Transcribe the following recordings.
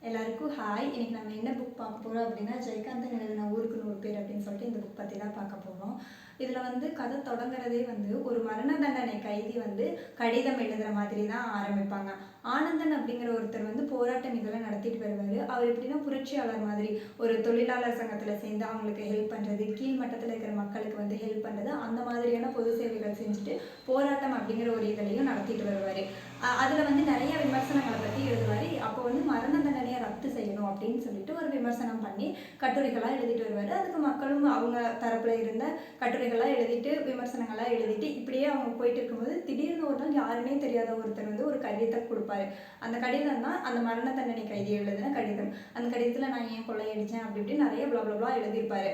எல்லாருக்கும் ஹாய். இன்னைக்கு நம்ம என்ன புக் பார்க்க போகிறோம் அப்படின்னா, ஜெயகாந்தன் எழுதின ஊருக்கு 100 பேர் அப்படின்னு சொல்லிட்டு இந்த புக் பற்றி தான் பார்க்க போகிறோம். இதில் வந்து கதை தொடங்குறதே வந்து ஒரு மரண தண்டனை கைதி வந்து கடிதம் எழுதுகிற மாதிரி தான் ஆரம்பிப்பாங்க. ஆனந்தன் அப்படிங்கிற ஒருத்தர் வந்து போராட்டம் இதெல்லாம் நடத்திட்டு வருவார். அவர் எப்படின்னா புரட்சியாளர் மாதிரி ஒரு தொழிலாளர் சங்கத்தில் சேர்ந்து அவங்களுக்கு ஹெல்ப் பண்ணுறது, கீழ் மட்டத்தில் இருக்கிற மக்களுக்கு வந்து ஹெல்ப் பண்ணுறது, அந்த மாதிரியான பொது சேவைகள் செஞ்சுட்டு போராட்டம் அப்படிங்கிற ஒரு இதுலையும் நடத்திட்டு வருவார். அதில் வந்து நிறைய விமர்சனங்களை பற்றி எழுதுவார். அப்போ வந்து மரண தண்டனையை ரத்து செய்யணும் அப்படின்னு சொல்லிட்டு ஒரு விமர்சனம் பண்ணி கட்டுரைகளாக எழுதிட்டு வருவார். அதுக்கு மக்களும் அவங்க தரப்பில் இருந்த கட்டுரைகளாக எழுதிட்டு விமர்சனங்களாக எழுதிட்டு இப்படியே அவங்க போயிட்டு இருக்கும்போது திடீர்னு ஒரு நாள் யாருமே தெரியாத ஒருத்தர் வந்து ஒரு கடிதத்தை கொடுப்பாரு. அந்த கடிதம் தான் அந்த மரண தண்டனை கைதி எழுதின கடிதம். அந்த கடிதத்தில் நான் ஏன் கொள்ளையடித்தேன் அப்படி இப்படி நிறைய பிளா எழுதியிருப்பாரு.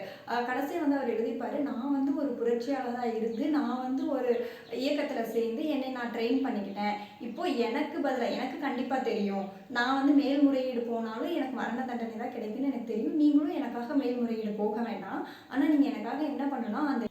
கடைசியை வந்து அவர் எழுதியிருப்பாரு, நான் வந்து ஒரு புரட்சியாளராக இருந்து நான் வந்து ஒரு இயக்கத்தில் சேர்ந்து என்னை நான் ட்ரெயின் பண்ணிக்கிட்டேன். இப்போ எனக்கு பதிலாக எனக்கு கண்டிப்பாக தெரியும், நான் வந்து மேல்முறையீடு போனாலும் எனக்கு மரண தண்டனை தான் கிடைக்குன்னு எனக்கு தெரியும். நீங்களும் எனக்காக மேல்முறையீடு போக வேண்டாம். ஆனால் நீங்கள் எனக்காக என்ன பண்ணலாம், அந்த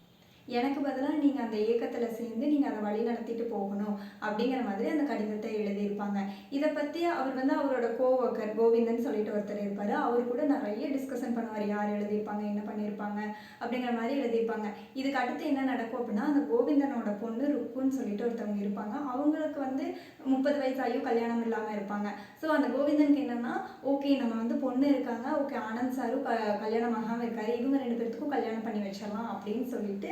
எனக்கு பதிலாக நீங்கள் அந்த இயக்கத்தில் சேர்ந்து நீங்கள் அதை வழி நடத்திட்டு போகணும் அப்படிங்கிற மாதிரி அந்த கடிதத்தை எழுதியிருப்பாங்க. இதை பற்றி அவர் வந்து அவரோட கோவர்க்கர் கோவிந்தன் சொல்லிட்டு ஒருத்தர் இருப்பார். அவர் கூட நிறைய டிஸ்கஷன் பண்ணுவார், யார் எழுதியிருப்பாங்க, என்ன பண்ணியிருப்பாங்க அப்படிங்கிற மாதிரி எழுதியிருப்பாங்க. இதுக்கு அடுத்து என்ன நடக்கும் அப்படின்னா, அந்த கோவிந்தனோட பொண்ணு ருக்குன்னு சொல்லிட்டு ஒருத்தவங்க இருப்பாங்க. அவங்களுக்கு வந்து 30 வயசாகியும் கல்யாணம் இல்லாமல் இருப்பாங்க. ஸோ அந்த கோவிந்தனுக்கு என்னென்னா, ஓகே நம்ம வந்து பொண்ணு இருக்காங்க, ஓகே ஆனந்த் சாரும் கல்யாணம் ஆகாமல் இருக்காரு, இவங்க 2 பேர்த்துக்கும் கல்யாணம் பண்ணி வச்சிடலாம் அப்படின்னு சொல்லிட்டு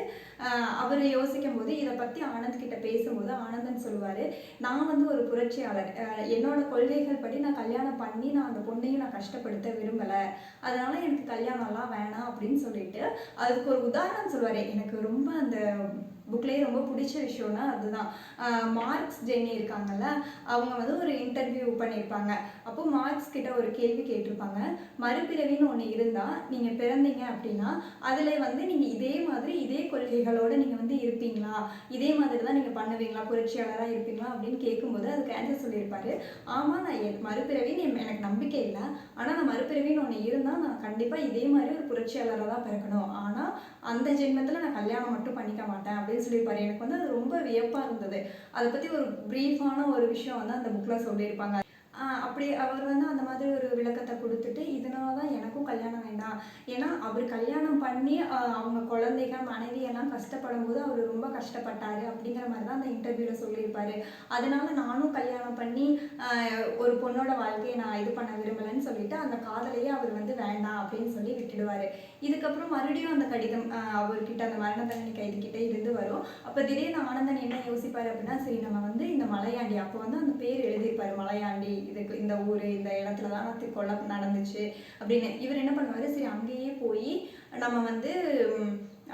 அவர் யோசிக்கும் போது இதை பற்றி ஆனந்த் கிட்ட பேசும்போது ஆனந்தன் சொல்லுவார், நான் வந்து ஒரு புரட்சியாளர், என்னோட கொள்கைகள் படி நான் கல்யாணம் பண்ணி நான் அந்த பொண்ணையும் நான் கஷ்டப்படுத்த விரும்பலை, அதனால எனக்கு கல்யாணம்லாம் வேணாம் அப்படின்னு சொல்லிட்டு அதுக்கு ஒரு உதாரணம் சொல்லுவார். எனக்கு ரொம்ப அந்த புக்லேயே ரொம்ப பிடிச்ச விஷயம்னா அதுதான். மார்க்ஸ் ஜென்னி இருக்காங்கல்ல, அவங்க வந்து ஒரு இன்டர்வியூ பண்ணியிருப்பாங்க. அப்போ மார்க்ஸ் கிட்ட ஒரு கேள்வி கேட்டிருப்பாங்க, மறுபிறவின்னு ஒன்று இருந்தால் நீங்கள் பிறந்தீங்க அப்படின்னா அதில் வந்து நீங்கள் இதே மாதிரி இதே கொள்கைகளோடு நீங்கள் வந்து இருப்பீங்களா, இதே மாதிரி தான் நீங்கள் பண்ணுவீங்களா, புரட்சியாளராக இருப்பீங்களா அப்படின்னு கேட்கும்போது அதுக்கு ஆன்சர் சொல்லியிருப்பாரு, ஆமாம் நான் மறுபிறவின்னு எனக்கு நம்பிக்கை இல்லை, ஆனால் நான் மறுபிறவின்னு ஒன்று இருந்தால் நான் கண்டிப்பாக இதே மாதிரி ஒரு புரட்சியாளராக தான் பிறக்கணும், ஆனால் அந்த ஜென்மத்தில் நான் கல்யாணம் மட்டும் பண்ணிக்க மாட்டேன் அப்படின்னு சொல்லியிருப்பாரு. எனக்கு வந்து அது ரொம்ப வியப்பாக இருந்தது. அதை பற்றி ஒரு ப்ரீஃபான ஒரு விஷயம் வந்து அந்த புக்கில் சொல்லியிருப்பாங்க. அப்படி அவர் வந்து அந்த மாதிரி ஒரு விளக்கத்தை கொடுத்துட்டு, இதனால தான் எனக்கும் கல்யாணம் வேண்டாம், ஏன்னா அவர் கல்யாணம் பண்ணி அவங்க குழந்தைகள் மனைவியெல்லாம் கஷ்டப்படும் போது அவர் ரொம்ப கஷ்டப்பட்டார் அப்படிங்கிற மாதிரி தான் அந்த இன்டர்வியூவில் சொல்லியிருப்பார். அதனால நானும் கல்யாணம் பண்ணி ஒரு பொண்ணோட வாழ்க்கையை நான் இது பண்ண விரும்பலைன்னு சொல்லிட்டு அந்த காதலையே அவர் வந்து வேண்டாம் அப்படின்னு சொல்லி விட்டுடுவார். இதுக்கப்புறம் மறுபடியும் அந்த கடிதம் அவர்கிட்ட அந்த மரண தண்டனை கைதிக்கிட்டே இருந்து வரும். அப்போ திடீர்னு ஆனந்தன் என்ன யோசிப்பார் அப்படின்னா, சரி நம்ம வந்து இந்த மலையாண்டி, அப்போ வந்து அந்த பேர் எழுதியிருப்பார் மலையாண்டி, இதுக்கு இந்த ஊர் இந்த இடத்துல தான் கொலை நடந்துச்சு அப்படின்னு. இவர் என்ன பண்ணுவார், சரி அங்கேயே போய் நம்ம வந்து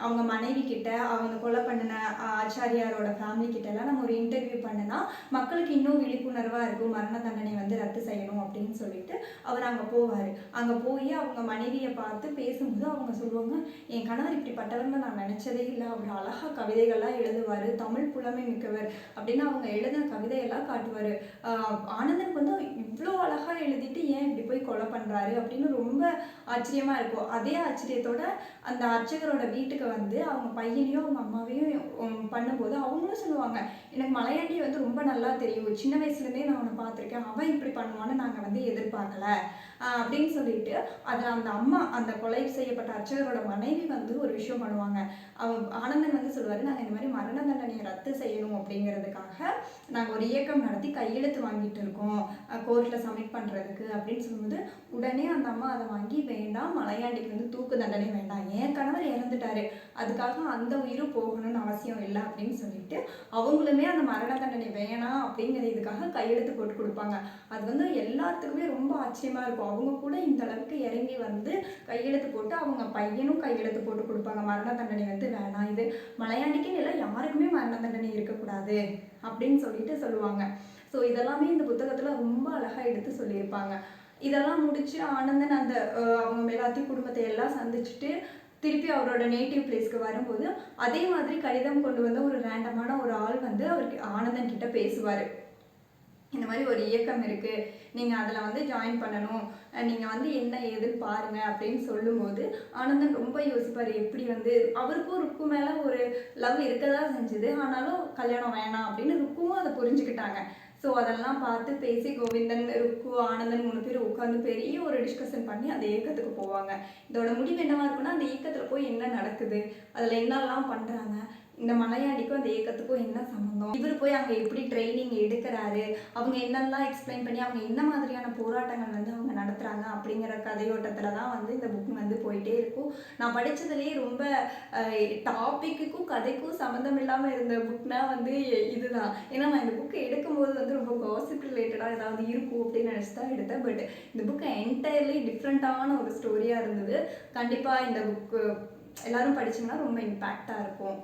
அவங்க மனைவி கிட்ட, அவங்க கொலை பண்ணின ஆச்சாரியாரோட ஃபேமிலி கிட்டலாம் நம்ம ஒரு இன்டர்வியூ பண்ணினா மக்களுக்கு இன்னும் விழிப்புணர்வாக இருக்கும், மரண தண்டனை வந்து ரத்து செய்யணும் அப்படின்னு சொல்லிட்டு அவர் அங்கே போவார். அங்கே போய் அவங்க மனைவியை பார்த்து பேசும்போது அவங்க சொல்லுவாங்க, என் கணவர் இப்படிப்பட்டவர்னு நான் நினச்சதே இல்லை, அவர் அழகாக கவிதைகள்லாம் எழுதுவார், தமிழ் புலமை மிக்கவர் அப்படின்னு அவங்க எழுதின கவிதையெல்லாம் காட்டுவார். ஆனந்தனுக்கு வந்து இவ்வளோ அழகாக எழுதிட்டு ஏன் இப்படி போய் கொலை பண்ணுறாரு அப்படின்னு ரொம்ப ஆச்சரியமாக இருக்கும். அதே ஆச்சரியத்தோட அந்த அர்ச்சகரோட வீட்டுக்கு வந்து அவங்க பையனையும் அவங்க அம்மாவையும் பண்ணும்போது அவங்களும் சொல்லுவாங்க, எனக்கு மலையாண்டி வந்து ரொம்ப நல்லா தெரியும், சின்ன வயசுலேருந்தே நான் அவனை பார்த்துருக்கேன், அவன் இப்படி பண்ணுவான்னு நாங்கள் வந்து எதிர்பார்க்கல அப்படின்னு சொல்லிட்டு அதில் அந்த அம்மா, அந்த கொலை செய்யப்பட்ட அர்ச்சகரோட மனைவி வந்து ஒரு விஷயம் பண்ணுவாங்க. ஆனந்தன் வந்து சொல்லுவார், நாங்கள் இந்த மாதிரி மரண தண்டனையை ரத்து செய்யணும் அப்படிங்கிறதுக்காக நாங்கள் ஒரு இயக்கம் நடத்தி கையெழுத்து வாங்கிட்டு இருக்கோம் கோர்ட்டில் சப்மிட் பண்ணுறதுக்கு அப்படின்னு சொல்லும்போது உடனே அந்த அம்மா அதை வாங்கி, வேண்டாம் மலையாண்டிக்கு வந்து தூக்கு தண்டனை வேண்டாம், என் கணவர் இறந்துட்டாரு, அதுக்காக அந்த உயிரும் போகணும்னு அவசியம் இல்லை அப்படின்னு சொல்லிட்டு அவங்களுமே அந்த மரண தண்டனை வேணாம் அப்படிங்கிற இதுக்காக கையெழுத்து போட்டு கொடுப்பாங்க. அது வந்து எல்லாத்துக்குமே ரொம்ப ஆச்சரியமாக இருக்கும். அவங்க கூட இந்த அளவுக்கு இறங்கி வந்து கையெழுத்து போட்டு அவங்க பையனும் கையெழுத்து போட்டு கொடுப்பாங்க, மரண தண்டனை வந்து வேணாம், இது மலையாண்டிக்குன்னு இல்லை யாருக்குமே மரண தண்டனை இருக்கக்கூடாது அப்படின்னு சொல்லிட்டு சொல்லுவாங்க. ஸோ இதெல்லாமே இந்த புத்தகத்தில் ரொம்ப அழகாக எடுத்து சொல்லியிருப்பாங்க. இதெல்லாம் முடிச்சு ஆனந்தன் அந்த அவங்க எல்லாத்தையும் குடும்பத்தை எல்லாம் சந்திச்சுட்டு திருப்பி அவரோட நேட்டிவ் பிளேஸ்க்கு வரும்போது அதே மாதிரி கடிதம் கொண்டு வந்த ஒரு ரேண்டமான ஒரு ஆள் வந்து அவருக்கு ஆனந்தன் கிட்ட பேசுவார். இந்த மாதிரி ஒரு இயக்கம் இருக்குது, நீங்கள் அதில் வந்து ஜாயின் பண்ணணும், நீங்கள் வந்து என்ன ஏதுன்னு பாருங்கள் அப்படின்னு சொல்லும்போது ஆனந்தன் ரொம்ப யோசிப்பார், எப்படி வந்து அவருக்கும் ருக்கு மேலே ஒரு லவ் இருக்க தான் செஞ்சுது, ஆனாலும் கல்யாணம் வேணாம் அப்படின்னு ருக்கும் அதை புரிஞ்சுக்கிட்டாங்க. ஸோ அதெல்லாம் பார்த்து பேசி கோவிந்தன், ருக்கு, ஆனந்தன் 3 பேர் உட்காந்து பெரிய ஒரு டிஸ்கஷன் பண்ணி அந்த இயக்கத்துக்கு போவாங்க. இதோட முடிவு என்னவா இருக்குன்னா, அந்த இயக்கத்தில் போய் என்ன நடக்குது, அதில் என்னெல்லாம் பண்ணுறாங்க, இந்த மலையாளிக்கும் அந்த இயக்கத்துக்கும் என்ன சம்மந்தம், இவர் போய் அங்கே எப்படி ட்ரைனிங் எடுக்கிறாரு, அவங்க என்னெல்லாம் எக்ஸ்பிளைன் பண்ணி அவங்க என்ன மாதிரியான போராட்டங்கள் வந்து அவங்க நடத்துகிறாங்க அப்படிங்கிற கதையோட்டத்தில் தான் வந்து இந்த புக் வந்து போயிட்டே இருக்கும். நான் படித்ததுலேயே ரொம்ப டாப்பிக்குக்கும் கதைக்கும் சம்மந்தம் இல்லாமல் இருந்த புக்னா வந்து இதுதான். ஏன்னா நான் இந்த புக்கை எடுக்கும்போது வந்து ரொம்ப காசிப் ரிலேட்டடாக ஏதாவது இருக்கும் அப்படின்னு நினச்சி தான் எடுத்தேன். பட் இந்த புக்கு என்டையர்லி டிஃப்ரெண்ட்டான ஒரு ஸ்டோரியாக இருந்தது. கண்டிப்பாக இந்த புக்கு எல்லாரும் படிச்சிங்கன்னா ரொம்ப இம்பேக்டாக இருக்கும்.